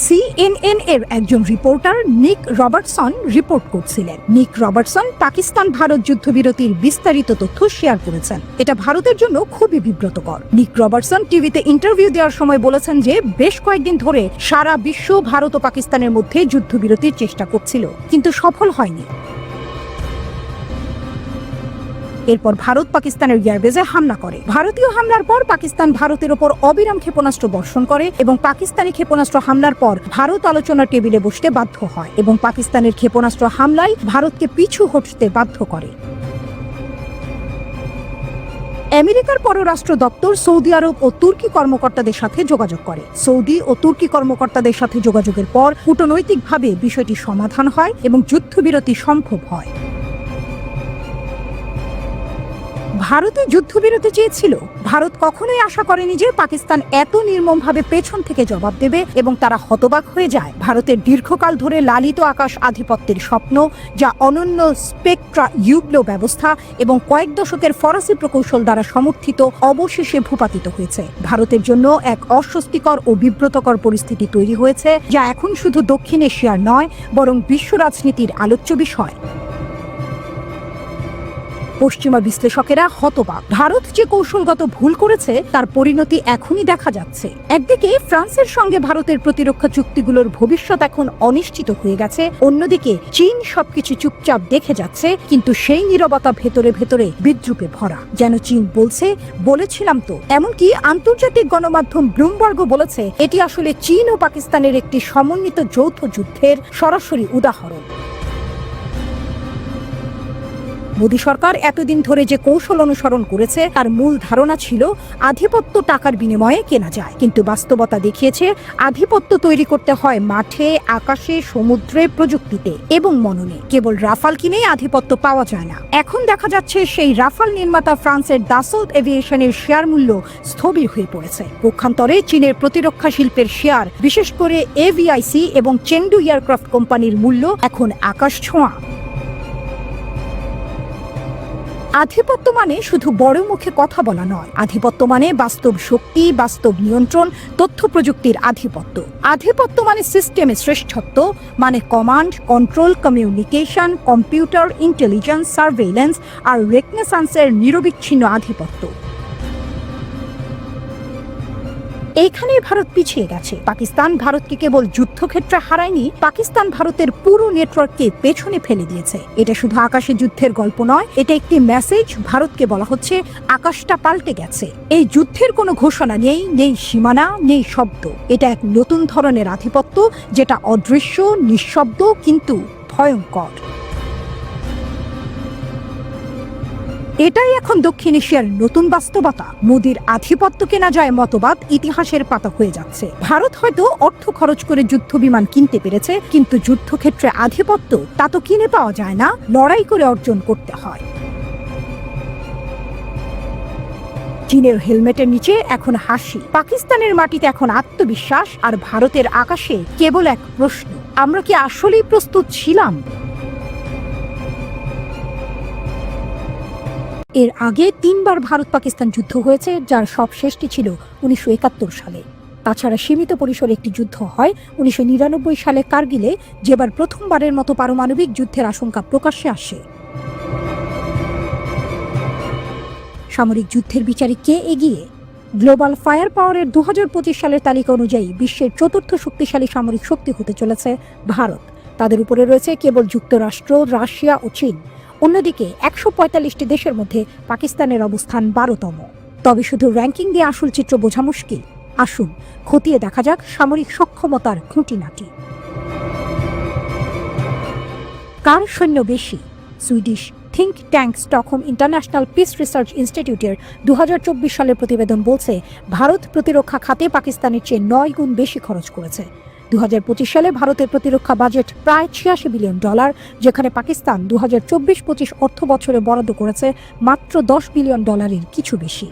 CNN এর একজন reporter নিক রবার্টসন রিপোর্ট করছিলেন। নিক রবার্টসন পাকিস্তান ভারত যুদ্ধবিরতির বিস্তারিত তথ্য শেয়ার করেছেন। এটা ভারতের জন্য খুবই বিব্রতকর। নিক রবার্টসন টিভিতে ইন্টারভিউ দেওয়ার সময় বলেছেন যে বেশ কয়েকদিন ধরে সারা বিশ্ব ভারত ও পাকিস্তানের মধ্যে যুদ্ধবিরতির চেষ্টা করছিল, কিন্তু সফল হয়নি। এরপর ভারত পাকিস্তানের এয়ারবেজে হামলা করে। ভারতীয় হামলার পর পাকিস্তান ভারতের ওপর অবিরাম ক্ষেপণাস্ত্র বর্ষণ করে এবং পাকিস্তানি ক্ষেপণাস্ত্র হামলার পর ভারত আলোচনার টেবিলে বসতে বাধ্য হয় এবং পাকিস্তানের ক্ষেপণাস্ত্র হামলায় ভারতকে পিছু হটতে বাধ্য করে। আমেরিকার পররাষ্ট্র দপ্তর সৌদি আরব ও তুর্কি কর্মকর্তাদের সাথে যোগাযোগ করে। সৌদি ও তুর্কি কর্মকর্তাদের সাথে যোগাযোগের পর কূটনৈতিকভাবে বিষয়টি সমাধান হয় এবং যুদ্ধবিরতি সম্ভব হয়। ভারতে যুদ্ধবিরতি চেয়েছিল। ভারত কখনোই আশা করেনি যে পাকিস্তান এত নির্মমভাবে পেছন থেকে জবাব দেবে এবং তারা হতবাক হয়ে যায়। ভারতের দীর্ঘকাল ধরে লালিত আকাশ আধিপত্যের স্বপ্ন, যা অনন্য স্পেকট্রা ইউগ্লো ব্যবস্থা এবং কয়েক দশকের ফরাসি প্রকৌশল দ্বারা সমর্থিত, অবশেষে ভূপাতিত হয়েছে। ভারতের জন্য এক অস্বস্তিকর ও বিব্রতকর পরিস্থিতি তৈরি হয়েছে, যা এখন শুধু দক্ষিণ এশিয়ার নয়, বরং বিশ্ব রাজনীতির আলোচ্য বিষয়। পশ্চিমা বিশ্লেষকেরা হতবাক। ভারত যে কৌশলগত ভুল করেছে তার পরিণতি এখনই দেখা যাচ্ছে। একদিকে ফ্রান্সের সঙ্গে ভারতের প্রতিরক্ষা চুক্তিগুলোর ভবিষ্যৎ এখন অনিশ্চিত হয়ে গেছে, অন্যদিকে চীন সবকিছু চুপচাপ দেখে যাচ্ছে, কিন্তু সেই নীরবতা ভেতরে ভেতরে বিদ্রুপে ভরা। যেন চীন বলছে, বলেছিলাম তো। এমনকি আন্তর্জাতিক গণমাধ্যম ব্লুমবার্গও বলেছে এটি আসলে চীন ও পাকিস্তানের একটি সমন্বিত যৌথ যুদ্ধের সরাসরি উদাহরণ। মোদী সরকার এতদিন ধরে যে কৌশল অনুসরণ করেছে তার মূল ধারণা ছিল আধিপত্য টাকার বিনিময়ে কেনা যায়, কিন্তু বাস্তবতা দেখিয়েছে আধিপত্য তৈরি করতে হয় মাঠে, আকাশে, সমুদ্রে, প্রযুক্তিতে এবং মননে। কেবল রাফাল কিনেই আধিপত্য পাওয়া যায় না। এখন দেখা যাচ্ছে সেই রাফাল নির্মাতা ফ্রান্সের দাসল্ট এভিয়েশনের শেয়ার মূল্য স্থবির হয়ে পড়েছে। পক্ষান্তরে চীনের প্রতিরক্ষা শিল্পের শেয়ার, বিশেষ করে এভিআইসি এবং চেংডু এয়ারক্রাফট কোম্পানির মূল্য এখন আকাশ ছোঁয়া। আধিপত্য মানে শুধু বড় মুখে কথা বলা নয়। আধিপত্য মানে বাস্তব শক্তি, বাস্তব নিয়ন্ত্রণ, তথ্য প্রযুক্তির আধিপত্য। আধিপত্য মানে সিস্টেমে শ্রেষ্ঠত্ব, মানে command, control, communication, computer, intelligence, surveillance আর রেকনেসান্সের নিরবিচ্ছিন্ন আধিপত্য। এইখানেই ভারত পিছিয়ে গেছে। পাকিস্তান ভারতকে কেবল যুদ্ধক্ষেত্রে হারায়নি, পাকিস্তান ভারতের পুরো নেটওয়ার্ককে পেছনে ফেলে দিয়েছে। এটা শুধু আকাশে যুদ্ধের গল্প নয়, এটা একটি মেসেজ। ভারতকে বলা হচ্ছে আকাশটা পাল্টে গেছে। এই যুদ্ধের কোনো ঘোষণা নেই, নেই সীমানা, নেই শব্দ। এটা এক নতুন ধরনের আধিপত্য, যেটা অদৃশ্য, নিঃশব্দ, কিন্তু ভয়ঙ্কর। এটাই এখন দক্ষিণ এশিয়ার নতুন বাস্তবতা। মোদির আধিপত্য কেনা যায় মতবাদ ইতিহাসের পাতা হয়ে যাচ্ছে। ভারত হয়তো অর্থ খরচ করে যুদ্ধ বিমান কিনতে পেরেছে, কিন্তু যুদ্ধক্ষেত্রে আধিপত্য তা তো কিনে পাওয়া যায় না, লড়াই করে অর্জন করতে হয়। চীনের হেলমেটের নিচে এখন হাসি, পাকিস্তানের মাটিতে এখন আত্মবিশ্বাস, আর ভারতের আকাশে কেবল এক প্রশ্ন, আমরা কি আসলেই প্রস্তুত ছিলাম? এর আগে 3 বার ভারত পাকিস্তান যুদ্ধ হয়েছে, যার সব শেষটি ছিল 1971 সালে। তাছাড়া সীমিত পরিসরে একটি যুদ্ধ হয় 1999 সালে কার্গিলে, যেবার প্রথমবারের মতো পারমাণবিক যুদ্ধের আশঙ্কা প্রকাশ্যে আসে। সামরিক যুদ্ধের বিচারে কে এগিয়ে? গ্লোবাল ফায়ার পাওয়ারের 2025 সালের তালিকা অনুযায়ী বিশ্বের 4র্থ শক্তিশালী সামরিক শক্তি হতে চলেছে ভারত। তাদের উপরে রয়েছে কেবল যুক্তরাষ্ট্র, রাশিয়া ও চীন। অন্যদিকে 145টি দেশের মধ্যে পাকিস্তানের অবস্থান 12তম। তবে শুধু র্যাঙ্কিং দিয়ে আসল চিত্র বোঝা মুশকিল। আসুন খতিয়ে দেখা যাক সামরিক সক্ষমতার খুঁটিনাটি। কার সৈন্য বেশি? Swedish think tank Stockholm international piece research ইনস্টিটিউটের 2024 সালের প্রতিবেদন বলছে ভারত প্রতিরক্ষা খাতে পাকিস্তানের চেয়ে 9 গুণ বেশি খরচ করেছে। 2025 সালে ভারতের প্রতিরক্ষা বাজেট প্রায় $86 বিলিয়ন, যেখানে পাকিস্তান 2024-25 অর্থ বছরে বরাদ্দ করেছে মাত্র $10 বিলিয়ন, কিছু বেশি।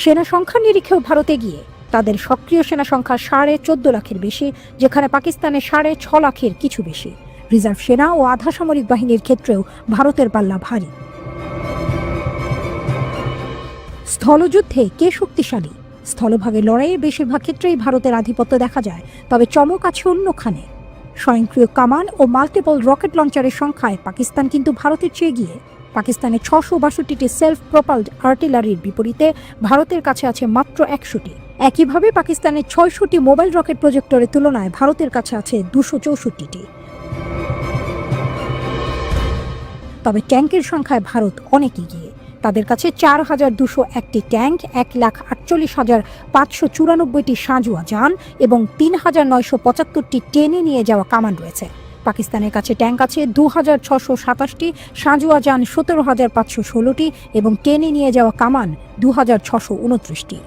সেনা সংখ্যা নিরিখেও ভারত এগিয়ে। তাদের সক্রিয় সেনা সংখ্যা 14.5 লাখের বেশি, যেখানে পাকিস্তানের 6.5 লাখের কিছু বেশি। রিজার্ভ সেনা ও আধা সামরিক বাহিনীর ক্ষেত্রেও ভারতের পাল্লা ভারী। স্থলযুদ্ধে কে শক্তিশালী? স্থলভাগের লড়াইয়ে বেশিরভাগ ক্ষেত্রেই ভারতের আধিপত্য দেখা যায়, তবে চমক আছে অন্যখানে। স্বয়ংক্রিয় কামান ও মাল্টিপল রকেট লঞ্চারের সংখ্যায় পাকিস্তান কিন্তু ভারতের চেয়ে এগিয়ে। পাকিস্তানের 662টি সেলফ প্রপালড আর্টিলারির বিপরীতে ভারতের কাছে আছে মাত্র 100টি। একইভাবে পাকিস্তানের 600টি মোবাইল রকেট প্রজেক্টরের তুলনায় ভারতের কাছে আছে 264টি। তবে ট্যাঙ্কের সংখ্যায় ভারত অনেক এগিয়ে। তাদের কাছে 4201টি ট্যাঙ্ক, 1,48,594টি সাঁজোয়া যান এবং 3,975টি টেনে নিয়ে যাওয়া কামান রয়েছে। পাকিস্তানের কাছে ট্যাঙ্ক আছে 2,627টি, সাঁজোয়া যান 17,516টি এবং টেনে নিয়ে যাওয়া কামান 2,629টি।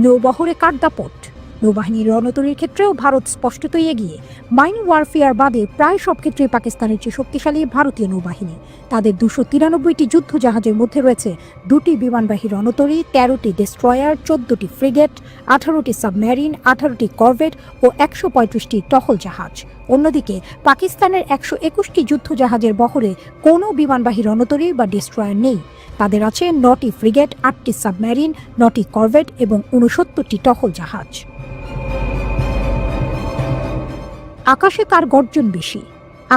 নৌবহরে কার দাপট? নৌবাহিনীর রণতরীর ক্ষেত্রেও ভারত স্পষ্টতই এগিয়ে। মাইন ওয়ারফেয়ার বাদে প্রায় সব ক্ষেত্রেই পাকিস্তানের চেয়ে শক্তিশালী ভারতীয় নৌবাহিনী। তাদের 293টি যুদ্ধ জাহাজের মধ্যে রয়েছে 2টি বিমানবাহী রণতরী, 13টি ডেস্ট্রয়ার, 14টি ফ্রিগেট, 18টি সাবমেরিন, 18টি করভেট ও 135টি টহল জাহাজ। অন্যদিকে পাকিস্তানের 121টি যুদ্ধ জাহাজের বহরে কোনো বিমানবাহী রণতরী বা ডেস্ট্রয়ার নেই। তাদের আছে 9টি ফ্রিগেট, 8টি সাবমেরিন, 9টি করভেট এবং 69টি টহল জাহাজ। আকাশে কার গর্জন বেশি?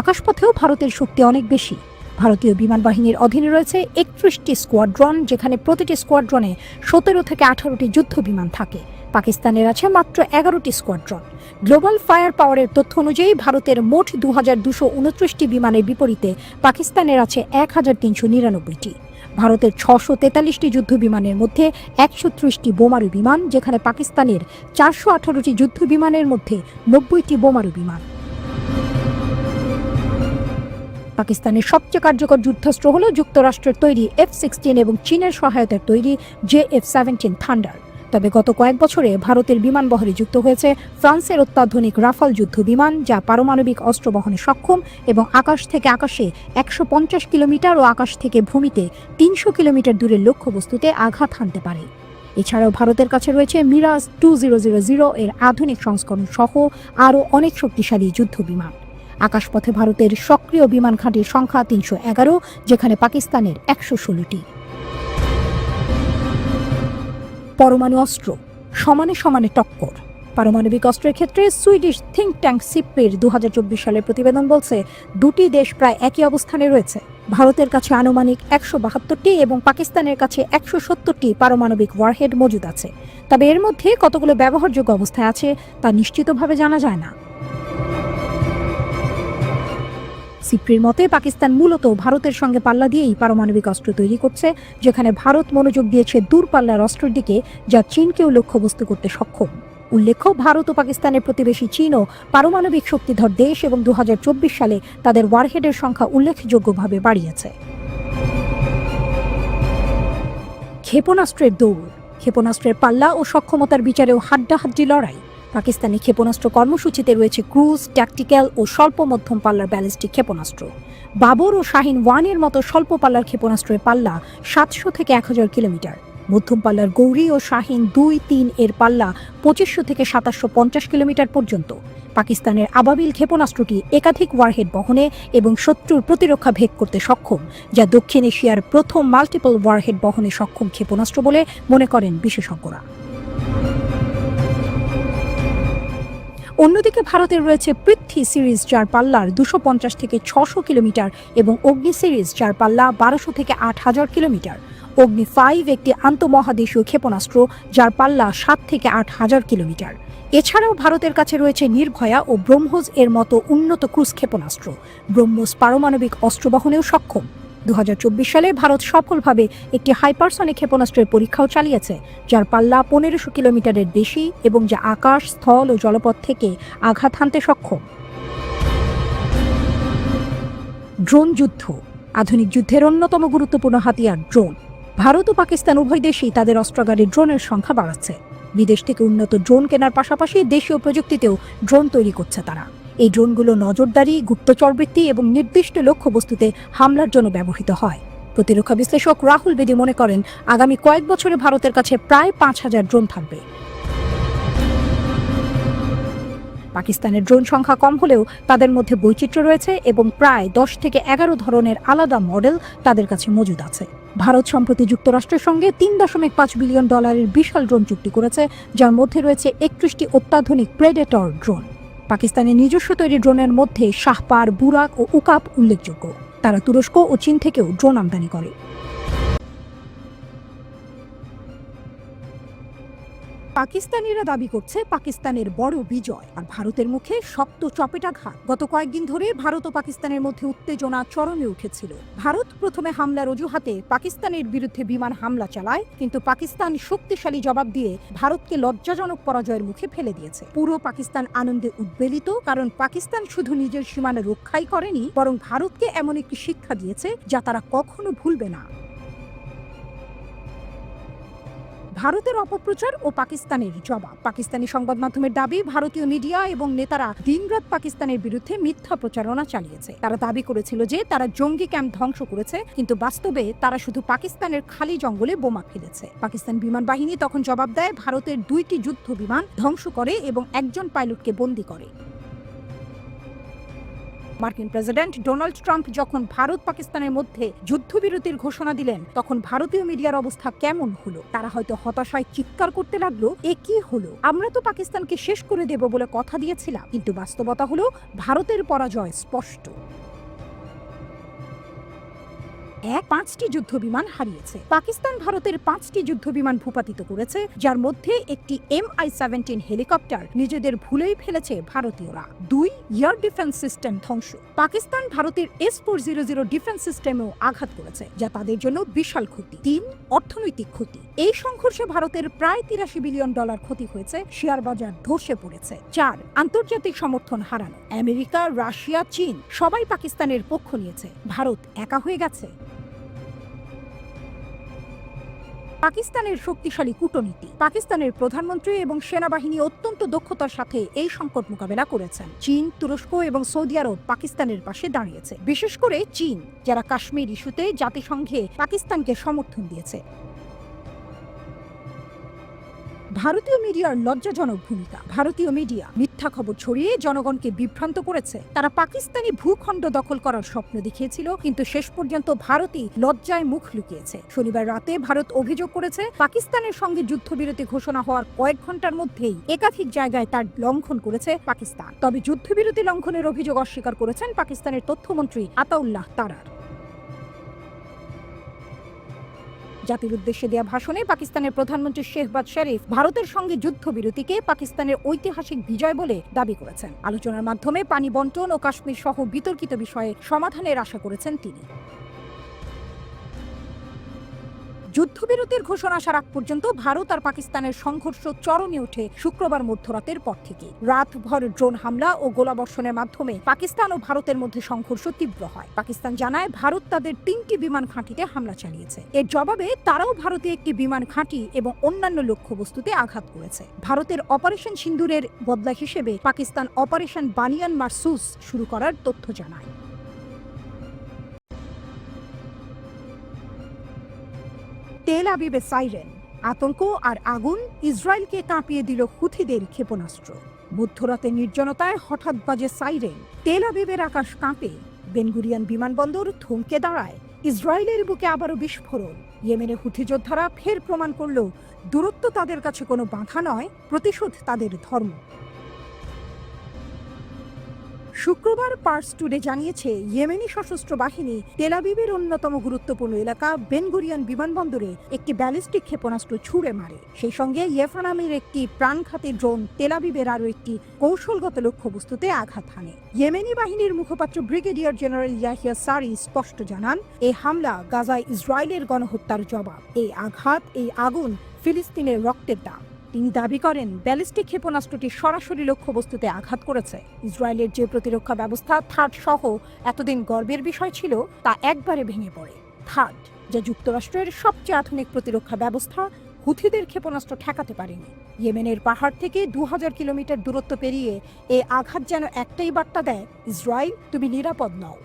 আকাশপথেও ভারতের শক্তি অনেক বেশি। ভারতীয় বিমান বাহিনীর অধীনে রয়েছে 31টি স্কোয়াড্রন, যেখানে প্রতিটি স্কোয়াড্রনে 17 থেকে 18টি যুদ্ধ বিমান থাকে। পাকিস্তানের আছে মাত্র 11টি স্কোয়াড্রন। গ্লোবাল ফায়ার পাওয়ারের তথ্য অনুযায়ী ভারতের মোট 2229টি বিমানের বিপরীতে পাকিস্তানের আছে 1399টি। ভারতের 643টি যুদ্ধ বিমানের মধ্যে 130টি বোমারু বিমান, যেখানে পাকিস্তানের 418টি যুদ্ধ বিমানের মধ্যে 90টি বোমারু বিমান। পাকিস্তানের সবচেয়ে কার্যকর যুদ্ধাস্ত্র হল যুক্তরাষ্ট্রের তৈরি F-16 এবং চীনের সহায়তায় তৈরি JF-17 থান্ডার। তবে গত কয়েক বছরে ভারতের বিমান বহরে যুক্ত হয়েছে ফ্রান্সের অত্যাধুনিক রাফাল যুদ্ধ বিমান, যা পারমাণবিক অস্ত্র বহনে সক্ষম এবং আকাশ থেকে আকাশে 150 কিলোমিটার ও আকাশ থেকে ভূমিতে 300 কিলোমিটার দূরের লক্ষ্যবস্তুতে আঘাত হানতে পারে। এছাড়াও ভারতের কাছে রয়েছে মিরাজ 2000 এর আধুনিক সংস্করণ সহ আরও অনেক শক্তিশালী যুদ্ধ বিমান। আকাশপথে ভারতের সক্রিয় বিমান ঘাঁটির সংখ্যা 311, যেখানে পাকিস্তানের 116টি। পরমাণু অস্ত্র সমানে সমানে টক্কর। পারমাণবিক অস্ত্রের ক্ষেত্রে সুইডিশ থিঙ্ক ট্যাঙ্ক সিপ্রির 2024 সালের প্রতিবেদন বলছে 2টি দেশ প্রায় একই অবস্থানে রয়েছে। ভারতের কাছে আনুমানিক 172টি এবং পাকিস্তানের কাছে 170টি পারমাণবিক ওয়ারহেড মজুদ আছে। তবে এর মধ্যে কতগুলো ব্যবহারযোগ্য অবস্থায় আছে তা নিশ্চিতভাবে জানা যায় না। সিপ্রির মতে পাকিস্তান মূলত ভারতের সঙ্গে পাল্লা দিয়েই পারমাণবিক অস্ত্র তৈরি করছে, যেখানে ভারত মনোযোগ দিয়েছে দূরপাল্লার অস্ত্রের দিকে, যা চীনকেও লক্ষ্যবস্তু করতে সক্ষম। উল্লেখ্য, ভারত ও পাকিস্তানের প্রতিবেশী চীনও পারমাণবিক শক্তিধর দেশ এবং 2024 সালে তাদের ওয়ারহেডের সংখ্যা উল্লেখযোগ্যভাবে বাড়িয়েছে। ক্ষেপণাস্ত্রের দৌড়। ক্ষেপণাস্ত্রের পাল্লা ও সক্ষমতার বিচারেও হাড্ডাহাড্ডি লড়াই। পাকিস্তানি ক্ষেপণাস্ত্র কর্মসূচিতে রয়েছে ক্রুজ, ট্যাকটিক্যাল ও স্বল্প মধ্যম পাল্লার ব্যালিস্টিক ক্ষেপণাস্ত্র। বাবর ও শাহিন 1 এর মতো স্বল্প পাল্লার ক্ষেপণাস্ত্রের পাল্লা 700 থেকে 1000 কিলোমিটার। মধ্যম পাল্লার গৌরী ও শাহিন 2-3 এর পাল্লা 2500 থেকে 2750 কিলোমিটার পর্যন্ত। পাকিস্তানের আবাবিল ক্ষেপণাস্ত্রটি একাধিক ওয়ারহেড বহনে এবং শত্রুর প্রতিরক্ষা ভেদ করতে সক্ষম, যা দক্ষিণ এশিয়ার প্রথম মাল্টিপল ওয়ারহেড বহনে সক্ষম ক্ষেপণাস্ত্র বলে মনে করেন বিশেষজ্ঞরা। অন্যদিকে ভারতের রয়েছে পৃথ্বী সিরিজ, যার পাল্লার 250 থেকে 600 কিলোমিটার এবং অগ্নি সিরিজ, যার পাল্লা 1200 থেকে 8000 কিলোমিটার। অগ্নি 5 একটি আন্তঃমহাদেশীয় ক্ষেপণাস্ত্র, যার পাল্লা 7 থেকে 8000 কিলোমিটার। এছাড়াও ভারতের কাছে রয়েছে নির্ভয়া ও ব্রহ্মোস এর মতো উন্নত ক্রুজ ক্ষেপণাস্ত্র। ব্রহ্মোস পারমাণবিক অস্ত্র বহনেও সক্ষম। 2024 সালে ভারত সফলভাবে একটি হাইপারসনিক ক্ষেপণাস্ত্রের পরীক্ষাও চালিয়েছে, যার পাল্লা 1500 কিলোমিটারের বেশি এবং যা আকাশ, স্থল ও জলপথ থেকে আঘাত হানতে সক্ষম। ড্রোন যুদ্ধ। আধুনিক যুদ্ধের অন্যতম গুরুত্বপূর্ণ হাতিয়ার ড্রোন। ভারত ও পাকিস্তান উভয় দেশই তাদের অস্ত্রাগারে ড্রোনের সংখ্যা বাড়াচ্ছে। বিদেশ থেকে উন্নত ড্রোন কেনার পাশাপাশি দেশীয় প্রযুক্তিতেও ড্রোন তৈরি করছে তারা। এই ড্রোনগুলো নজরদারি, গুপ্তচরবৃত্তি এবং নির্দিষ্ট লক্ষ্যবস্তুতে হামলার জন্য ব্যবহৃত হয়। প্রতিরক্ষা বিশ্লেষক রাহুল বেদি মনে করেন, আগামী কয়েক বছরে ভারতের কাছে প্রায় 5000 ড্রোন থাকবে। পাকিস্তানের ড্রোন সংখ্যা কম হলেও তাদের মধ্যে বৈচিত্র্য রয়েছে এবং প্রায় 10 থেকে 11 ধরনের আলাদা মডেল তাদের কাছে মজুদ আছে। ভারত সম্প্রতি যুক্তরাষ্ট্রের সঙ্গে $3.5 বিলিয়ন বিশাল ড্রোন চুক্তি করেছে, যার মধ্যে রয়েছে 31টি অত্যাধুনিক প্রেডেটর ড্রোন। পাকিস্তানের নিজস্ব তৈরি ড্রোনের মধ্যে শাহপার, বুরাক ও উকাপ উল্লেখযোগ্য। তারা তুরস্ক ও চীন থেকেও ড্রোন আমদানি করে। পাকিস্তানিরা দাবি করছে পাকিস্তানের বড় বিজয়, আর ভারতের মুখে শক্ত চপেটাঘাত। গত কয়েকদিন ধরে ভারত ও পাকিস্তানের মধ্যে উত্তেজনা চরমে উঠেছিল। ভারত প্রথমে হামলার অজুহাতে পাকিস্তানের বিরুদ্ধে বিমান হামলা চালায়, কিন্তু পাকিস্তান শক্তিশালী জবাব দিয়ে ভারতকে লজ্জাজনক পরাজয়ের মুখে ফেলে দিয়েছে। পুরো পাকিস্তান আনন্দে উদ্বেলিত, কারণ পাকিস্তান শুধু নিজের সীমানা রক্ষাই করেনি, বরং ভারতকে এমন একটি শিক্ষা দিয়েছে যা তারা কখনো ভুলবে না। ভারতের অপপ্রচার ও পাকিস্তানের জবাব। পাকিস্তানি সংবাদ মাধ্যমের দাবি, ভারতীয় মিডিয়া এবং নেতারা দিনরাত পাকিস্তানের বিরুদ্ধে মিথ্যা প্রচারণা চালিয়েছে। তারা দাবি করেছিল যে তারা জঙ্গি ক্যাম্প ধ্বংস করেছে, কিন্তু বাস্তবে তারা শুধু পাকিস্তানের খালি জঙ্গলে বোমা ফেলেছে। পাকিস্তান বিমান বাহিনী তখন জবাব দেয়, ভারতের 2টি যুদ্ধ বিমান ধ্বংস করে এবং একজন পাইলটকে বন্দী করে। মার্কিন প্রেসিডেন্ট ডোনাল্ড ট্রাম্প যখন ভারত পাকিস্তানের মধ্যে যুদ্ধবিরতির ঘোষণা দিলেন, তখন ভারতীয় মিডিয়ার অবস্থা কেমন হলো? তারা হয়তো হতাশায় চিৎকার করতে লাগলো, এ কি হলো? আমরা তো পাকিস্তানকে শেষ করে দেব বলে কথা দিয়েছিলাম। কিন্তু বাস্তবতা হলো ভারতের পরাজয় স্পষ্ট। 5টি যুদ্ধ বিমান হারিয়েছে। পাকিস্তান ভারতের 5টি যুদ্ধ বিমান ভূপাতিত করেছে, যার মধ্যে একটি MI-17 হেলিকপ্টার নিজেদের ভুলেই ফেলেছে ভারতীয়রা। 2 এয়ার ডিফেন্স সিস্টেম ধ্বংস। পাকিস্তান ভারতের S-400 ডিফেন্স সিস্টেমেও আঘাত করেছে, যা তাদের জন্য বিশাল ক্ষতি। 3 অর্থনৈতিক ক্ষতি। এই সংঘর্ষে ভারতের প্রায় $83 বিলিয়ন ক্ষতি হয়েছে, শেয়ার বাজার ধসে পড়েছে। 4 আন্তর্জাতিক সমর্থন হারানো। আমেরিকা, রাশিয়া, চীন সবাই পাকিস্তানের পক্ষ নিয়েছে, ভারত একা হয়ে গেছে। পাকিস্তানের শক্তিশালী কূটনীতি। পাকিস্তানের প্রধানমন্ত্রী এবং সেনাবাহিনী অত্যন্ত দক্ষতার সাথে এই সংকট মোকাবেলা করেছেন। চীন, তুরস্ক এবং সৌদি আরব পাকিস্তানের পাশে দাঁড়িয়েছে, বিশেষ করে চীন, যারা কাশ্মীর ইস্যুতে জাতিসংঘে পাকিস্তানকে সমর্থন দিয়েছে। ভারতীয় মিডিয়ার লজ্জাজনক ভূমিকা। ভারতীয় মিডিয়া মিথ্যা খবর ছড়িয়ে জনগণকে বিভ্রান্ত করেছে। তারা পাকিস্তানি ভূখণ্ড দখল করার স্বপ্ন দেখিয়েছিল, কিন্তু শেষ পর্যন্ত ভারতই লজ্জায় মুখ লুকিয়েছে। শনিবার রাতে ভারত অভিযোগ করেছে, পাকিস্তানের সঙ্গে যুদ্ধবিরতি ঘোষণা হওয়ার কয়েক ঘন্টার মধ্যেই একাধিক জায়গায় তার লঙ্ঘন করেছে পাকিস্তান। তবে যুদ্ধবিরতি লঙ্ঘনের অভিযোগ অস্বীকার করেছেন পাকিস্তানের তথ্যমন্ত্রী আতাউল্লাহ তারার। জাতির উদ্দেশ্যে দেয়া ভাষণে পাকিস্তানের প্রধানমন্ত্রী শেহবাজ শরীফ ভারতের সঙ্গে যুদ্ধবিরতিকে পাকিস্তানের ঐতিহাসিক বিজয় বলে দাবি করেছেন। আলোচনার মাধ্যমে পানি বন্টন ও কাশ্মীর সহ বিতর্কিত বিষয়ে সমাধানের আশা করেছেন তিনি। যুদ্ধবিরতির ঘোষণা আসার আগ পর্যন্ত ভারত আর পাকিস্তানের সংঘর্ষ চরমে ওঠে শুক্রবার মধ্যরাতের পর থেকে। রাতভর ড্রোন হামলা ও গোলাবর্ষণের মাধ্যমে পাকিস্তান ও ভারতের মধ্যে সংঘর্ষ তীব্র হয়। পাকিস্তান জানায়, ভারত তাদের 3টি বিমান ঘাঁটিতে হামলা চালিয়েছে। এর জবাবে তারাও ভারতীয় একটি বিমান ঘাঁটি এবং অন্যান্য লক্ষ্যবস্তুতে আঘাত করেছে। ভারতের অপারেশন সিন্দুরের বদলা হিসেবে পাকিস্তান অপারেশন বানিয়ান মারসুস শুরু করার তথ্য জানায়। তেল আবিবে সাইরেন। আতঙ্ক আর আগুন ইসরায়েলকে কাঁপিয়ে দিল হুথিদের ক্ষেপণাস্ত্র। মধ্যরাতে নির্জনতায় হঠাৎ বাজে সাইরেন। তেল আবিবের আকাশ কাঁপে। বেনগুরিয়ান বিমানবন্দর থমকে দাঁড়ায়। ইসরায়েলের বুকে আবারও বিস্ফোরণ। ইয়েমেনে হুথি যোদ্ধারা ফের প্রমাণ করল, দূরত্ব তাদের কাছে কোনো বাধা নয়, প্রতিশোধ তাদের ধর্ম। শুক্রবার পার্স টুডে জানিয়েছে, ইয়েমেনি সশস্ত্র বাহিনী তেল আবিবের অন্যতম গুরুত্বপূর্ণ এলাকা বেনগুরিয়ান বিমানবন্দরে একটি ব্যালিস্টিক ক্ষেপণাস্ত্র ছুড়ে মারে। সেই সঙ্গে ইয়েফা নামের একটি প্রাণঘাতী ড্রোন তেল আবিবের আরও একটি কৌশলগত লক্ষ্যবস্তুতে আঘাত হানে। ইয়েমেনি বাহিনীর মুখপাত্র ব্রিগেডিয়ার জেনারেল ইয়াহিয়া সারি স্পষ্ট জানান, এই হামলা গাজায় ইসরায়েলের গণহত্যার জবাব। এই আঘাত, এই আগুন ফিলিস্তিনের রক্তের দাম। তিনি দাবি করেন, ব্যালিস্টিক ক্ষেপণাস্ত্রটি সরাসরি লক্ষ্যবস্তুতে আঘাত করেছে। ইসরায়েলের যে প্রতিরক্ষা ব্যবস্থা থার্ড সহ এতদিন গর্বের বিষয় ছিল, তা একবারে ভেঙে পড়ে। থার্ড, যা যুক্তরাষ্ট্রের সবচেয়ে আধুনিক প্রতিরক্ষা ব্যবস্থা, হুথিদের ক্ষেপণাস্ত্র ঠেকাতে পারেনি। ইয়েমেনের পাহাড় থেকে 2000 কিলোমিটার দূরত্ব পেরিয়ে এই আঘাত যেন একটাই বার্তা দেয়, ইসরায়েল, তুমি নিরাপদ নও।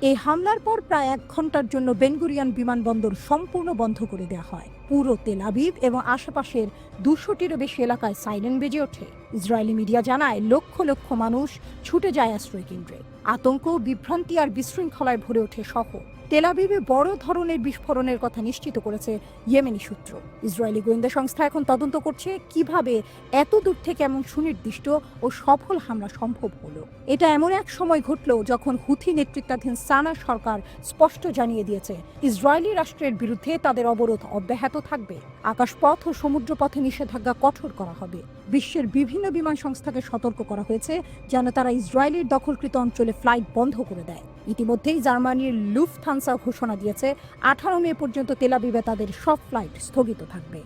এই হামলার পর প্রায় 1 ঘন্টার জন্য বেনগুরিয়ান বিমানবন্দর সম্পূর্ণ বন্ধ করে দেওয়া হয়। পুরো তেল আবিব এবং আশেপাশের 200টিরও বেশি এলাকায় সাইরেন বেজে ওঠে। ইসরায়েলি মিডিয়া জানায় লক্ষ লক্ষ মানুষ ছুটে যায় আশ্রয় কেন্দ্রে। আতঙ্ক, বিভ্রান্তি আর বিশৃঙ্খলায় ভরে ওঠে শহর। তেল আবিবে বড় ধরনের বিস্ফোরণের কথা নিশ্চিত করেছে ইয়েমেনি সূত্র। ইসরায়েলি গোয়েন্দা সংস্থা এখন তদন্ত করছে কিভাবে এত দূর থেকে এমন সুনির্দিষ্ট ও সফল হামলা সম্ভব হলো। এটা এমন এক সময় ঘটল যখন হুথি নেতৃত্বাধীন সানা সরকার স্পষ্ট জানিয়ে দিয়েছে ইসরায়েলি রাষ্ট্রের বিরুদ্ধে তাদের অবরোধ অব্যাহত থাকবে। আকাশপথ ও সমুদ্রপথে নিষেধাজ্ঞা কঠোর করা হবে। বিশ্বের বিভিন্ন বিমান সংস্থাকে সতর্ক করা হয়েছে যেন তারা ইসরায়েলের দখলকৃত অঞ্চলে ফ্লাইট বন্ধ করে দেয়। ইতিমধ্যেই জার্মানির লুফথানসা ঘোষণা দিয়েছে 18 মে পর্যন্ত তেল আবিবে তাদের সব ফ্লাইট স্থগিত থাকবে।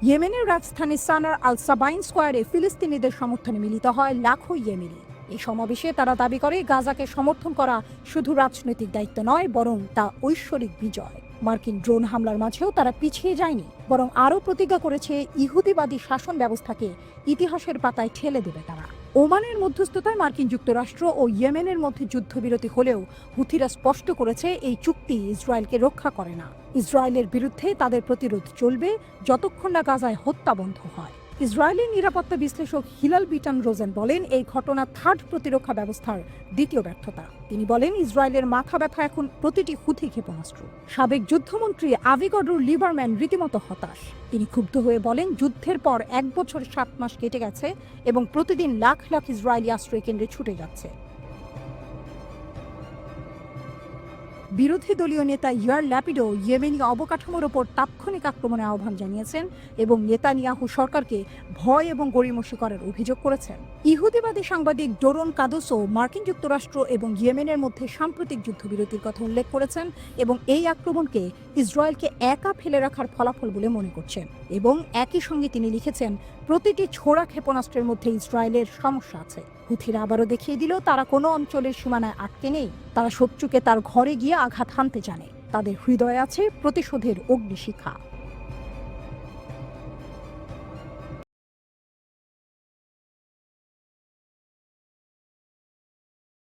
ইয়েমেনের রাজধানী সানার আল সাবাইন স্কোয়ারে ফিলিস্তিনিদের সমর্থনে মিলিত হয় লাখো ইয়েমেনি। এই সমাবেশে তারা দাবি করে গাজাকে সমর্থন করা শুধু রাজনৈতিক দায়িত্ব নয়, বরং তা ঐশ্বরিক বিজয়। মার্কিন ড্রোন হামলার মাঝেও তারা পিছিয়ে যায়নি, বরং আরও প্রতিজ্ঞা করেছে ইহুদিবাদী শাসন ব্যবস্থাকে ইতিহাসের পাতায় ঠেলে দেবে তারা। ওমানের মধ্যস্থতায় মার্কিন যুক্তরাষ্ট্র ও ইয়েমেনের মধ্যে যুদ্ধবিরতি হলেও হুথিরা স্পষ্ট করেছে এই চুক্তি ইসরায়েলকে রক্ষা করে না। ইসরায়েলের বিরুদ্ধে তাদের প্রতিরোধ চলবে যতক্ষণ না গাজায় হত্যা বন্ধ হয়। ইসরায়েলের নিরাপত্তা বিশ্লেষক হিলাল বিটান রোজেন বলেন এই ঘটনা থার্ড প্রতিরক্ষা ব্যবস্থার দ্বিতীয় ব্যর্থতা। তিনি বলেন ইসরায়েলের মাথা ব্যথা এখন প্রতিটি হুথি ক্ষেপণাস্ত্র। সাবেক যুদ্ধমন্ত্রী আভিগডর লিবারম্যান রীতিমতো হতাশ। তিনি ক্ষুব্ধ হয়ে বলেন যুদ্ধের পর 1 বছর 7 মাস কেটে গেছে এবং প্রতিদিন লাখ লাখ ইসরায়েলি আশ্রয় কেন্দ্রে ছুটে যাচ্ছে। বিরোধী দলীয় নেতা ইয়ার ল্যাপিডো ইয়েমেনি অবকাঠামোর ওপর তাৎক্ষণিক আক্রমণের আহ্বান জানিয়েছেন এবং নেতানিয়াহু সরকারকে ভয় এবং গড়িমসি করার অভিযোগ করেছেন। ইহুদিবাদী সাংবাদিক ডোরন কাদোসো মার্কিন যুক্তরাষ্ট্র এবং ইয়েমেনের মধ্যে সাম্প্রতিক যুদ্ধবিরতির কথা উল্লেখ করেছেন এবং এই আক্রমণকে ইসরায়েলকে একা ফেলে রাখার ফলাফল বলে মনে করছেন। এবং একই সঙ্গে তিনি লিখেছেন প্রতিটি ছোড়া ক্ষেপণাস্ত্রের মধ্যে ইসরায়েলের সমস্যা আছে। হুথিরা আবারও দেখিয়ে দিল তারা কোনো অঞ্চলের সীমানায় আটকে নেই। তারা শত্রুকে তার ঘরে গিয়ে আঘাত হানতে জানে। তাদের হৃদয়ে আছে প্রতিশোধের অগ্নিশিখা।